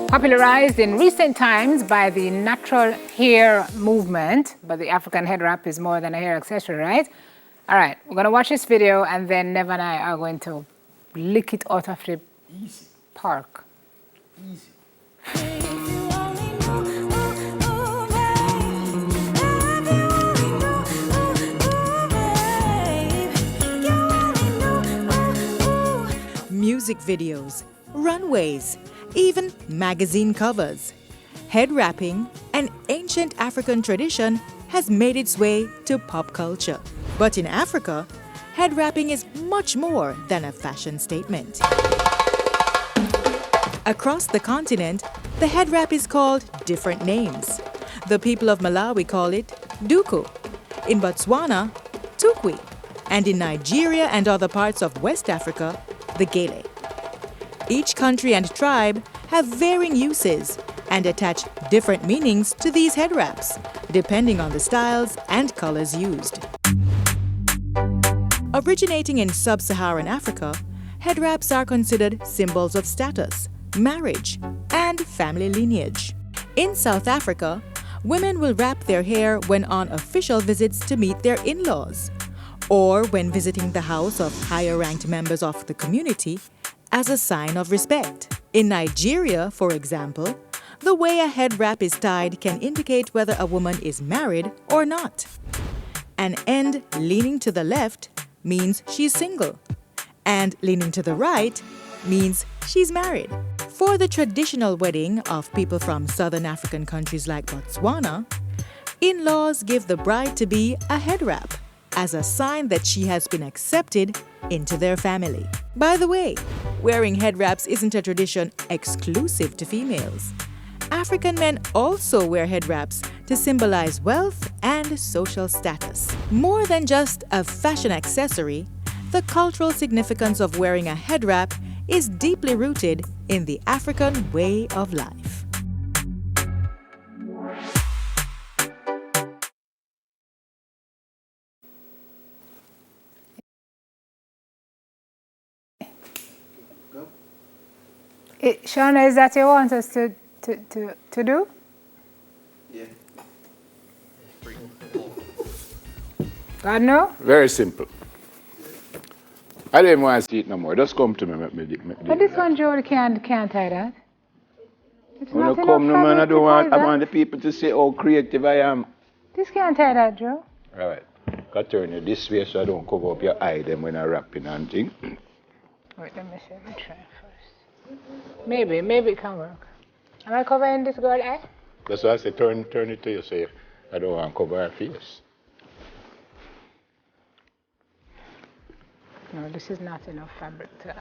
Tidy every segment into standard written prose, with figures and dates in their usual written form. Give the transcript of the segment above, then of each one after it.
Popularized in recent times by the natural hair movement, but the African head wrap is more than a hair accessory, right? All right, we're gonna watch this video and then Nev and I are going to lick it out of the park. Easy. Music videos, runways, even magazine covers. Head wrapping, an ancient African tradition, has made its way to pop culture. But in Africa, head wrapping is much more than a fashion statement. Across the continent, the head wrap is called different names. The people of Malawi call it duku, in Botswana, tukwi, and in Nigeria and other parts of West Africa, the gele. Each country and tribe have varying uses and attach different meanings to these head wraps, depending on the styles and colors used. Originating in sub-Saharan Africa, head wraps are considered symbols of status, marriage, and family lineage. In South Africa, women will wrap their hair when on official visits to meet their in-laws, or when visiting the house of higher-ranked members of the community as a sign of respect. In Nigeria, for example, the way a head wrap is tied can indicate whether a woman is married or not. An end leaning to the left means she's single, and leaning to the right means she's married. For the traditional wedding of people from southern African countries like Botswana, in-laws give the bride-to-be a head wrap as a sign that she has been accepted into their family. By the way, wearing head wraps isn't a tradition exclusive to females. African men also wear head wraps to symbolize wealth and social status. More than just a fashion accessory, the cultural significance of wearing a head wrap is deeply rooted in the African way of life. Shauna, is that you want us to do? Yeah. God no? Very simple. I don't want to see it no more. Just come to me. But this one, Joe, can't tie that. It's When not you enough come, no man, fabric to tie I that. want the people to see how creative I am. This can't tie that, Joe. All right. Got to turn it this way so I don't cover up your eye them when I wrapping and thing. Wait, let me see. Let me try first. Maybe it can work. Am I covering this girl's eye? That's why I say turn it to you so I don't want to cover her face. No, this is not enough fabric to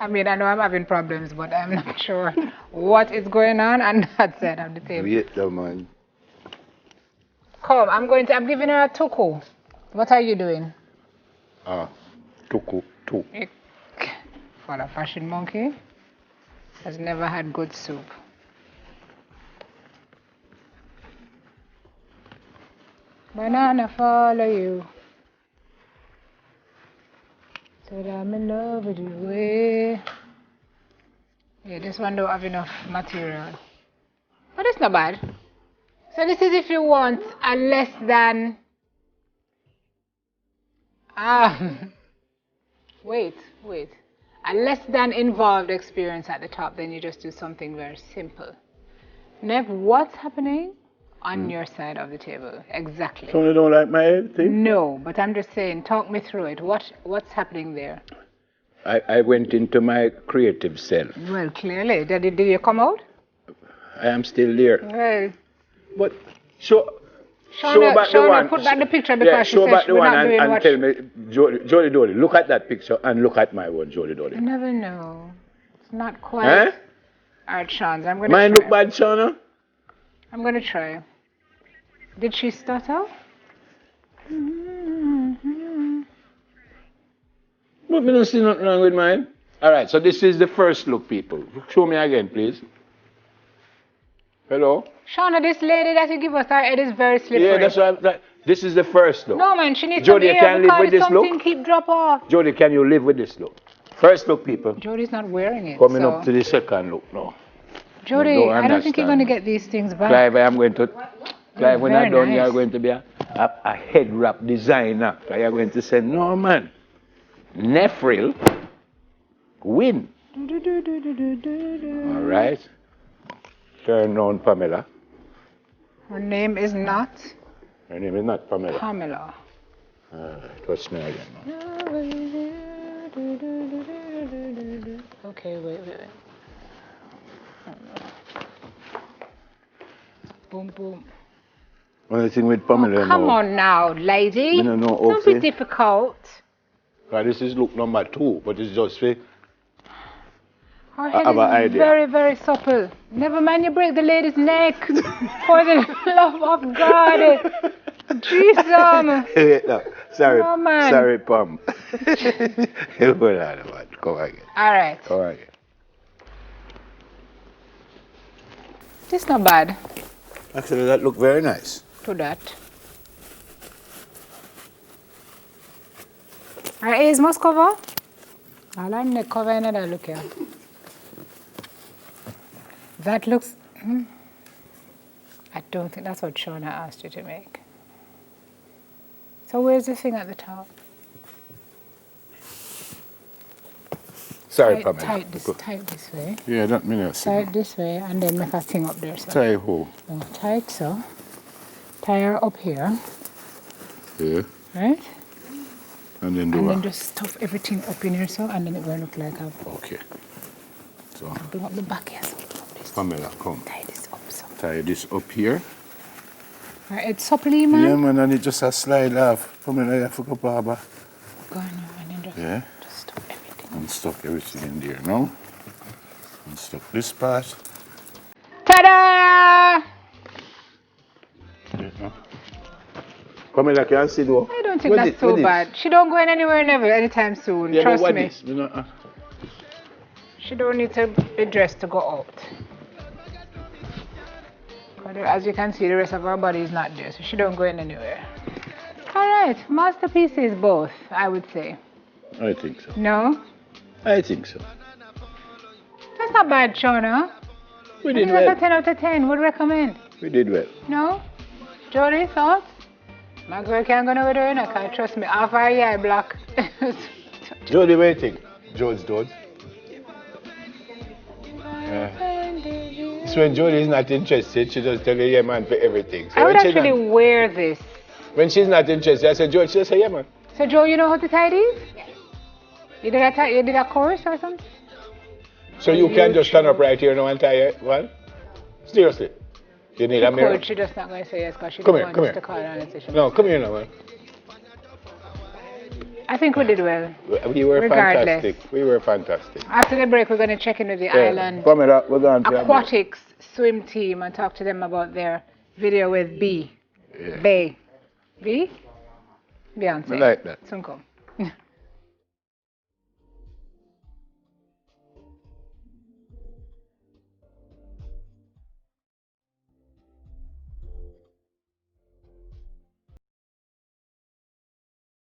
I mean, I know I'm having problems, but I'm not sure what is going on on that side of the table. Wait, though, man. Come, I'm giving her a tuku. What are you doing? Tuku. For a fashion monkey has never had good soup. Banana follow you. Said I'm in love with you. Yeah, this one don't have enough material. But it's not bad. So this is if you want a less than wait. A less than involved experience at the top, then you just do something very simple. Nev, what's happening on your side of the table? Exactly. So you don't like my thing? No, but I'm just saying, talk me through it. What's happening there? I went into my creative self. Well, clearly. Did you come out? I am still there. Well, But show back the Shauna, one. put back the picture because she show said back the we're one not doing and what... tell me, Jolly Dolly, look at that picture and look at my one, Jolly Dolly. I never know. It's not quite... Eh? All right, Sean, I'm going to Mine try. look bad, Shauna? I'm going to try. Did she stutter? But we don't see nothing wrong with mine. All right, so this is the first look, people. Show me again, please. Hello? Shauna, this lady that you give us her head is very slippery. Yeah, that's right. This is the first look. No, man, she needs Jody, some you air can live because with this something look? keep drop off. Jody, can you live with this look? First look, people. Jody's not wearing it. Coming so. up to the second look now. Jody, I don't think you're going to get these things back. Clive, I am going to. Clive, when very I'm done, nice. you are going to be a head wrap designer. You are going to say, no, man. Nefril, win. All right. Turn on Pamela. Her name is not Her name is not Pamela. Pamela. Touch me again. Okay, wait. Boom, boom. Only thing with Pamela. Oh, come on now, lady. I don't know, Don't be difficult. Well, this is look number 2, but it's just for. Her head have an is idea. very, very supple. Never mind, you break the lady's neck. For the love of God. Jesus. No, sorry, No, man. sorry, Pam. Hold on, man. Come again. All right. Come again. This not bad. Actually, that look very nice. To that. Her ears must cover. All her neck cover another look here. That looks. I don't think that's what Shauna asked you to make. So where's the thing at the top? Sorry, Pamela. Tight this way. Yeah, that means Tight this way, and then make a thing up there. So. Tie who? No, tight so. Tie her up here. Yeah. Right? And then do And what? then just stuff everything up in here so, and then it will look like a. Okay. So, Bring up the back here. So up this. Pamela, come. Tie this up so. Tie this up here. Right, it's supple, man. Yeah, man, and it just a slide off. Pamela, you forgot Baba. Go on now, and then just, Yeah. just stuff everything. And stuff everything in there now. And stuff this part. Ta-da! Pamela, can you see though? I don't think that's so bad. She don't go in anywhere never anytime soon. Yeah, Trust but what me. is? You know, She don't need to be dressed to go out. But as you can see, the rest of her body is not there, so she don't go in anywhere. All right, masterpieces both, I would say. I think so. No? I think so. That's not bad, Shauna. We I did think that's a well. 10 out of 10. Would recommend. We did well. No? Jody, thoughts? My girl can't go nowhere doing it, because trust me, half her eye black. Jody, what do you think? George. So when Jody is not interested, she just tell you, yeah, man, for everything. So I would when she's actually wear this. when she's not interested, I said, George, she say, yeah, man. So, Joe, you know how to tie these? You did a course or something? So you can just stand up right here now and tie it, one? Seriously? You need a mirror? She's just not going to say yes because she Come doesn't here, want come us here. to call her on it. So she No, come here now, man. I think we did well. We were Regardless. fantastic. We were fantastic. After the break, we're going to check in with the island Pamela, we're going to aquatics swim team and talk to them about their video with B. Yeah. Bay. B? Beyonce. I like that. Soon come.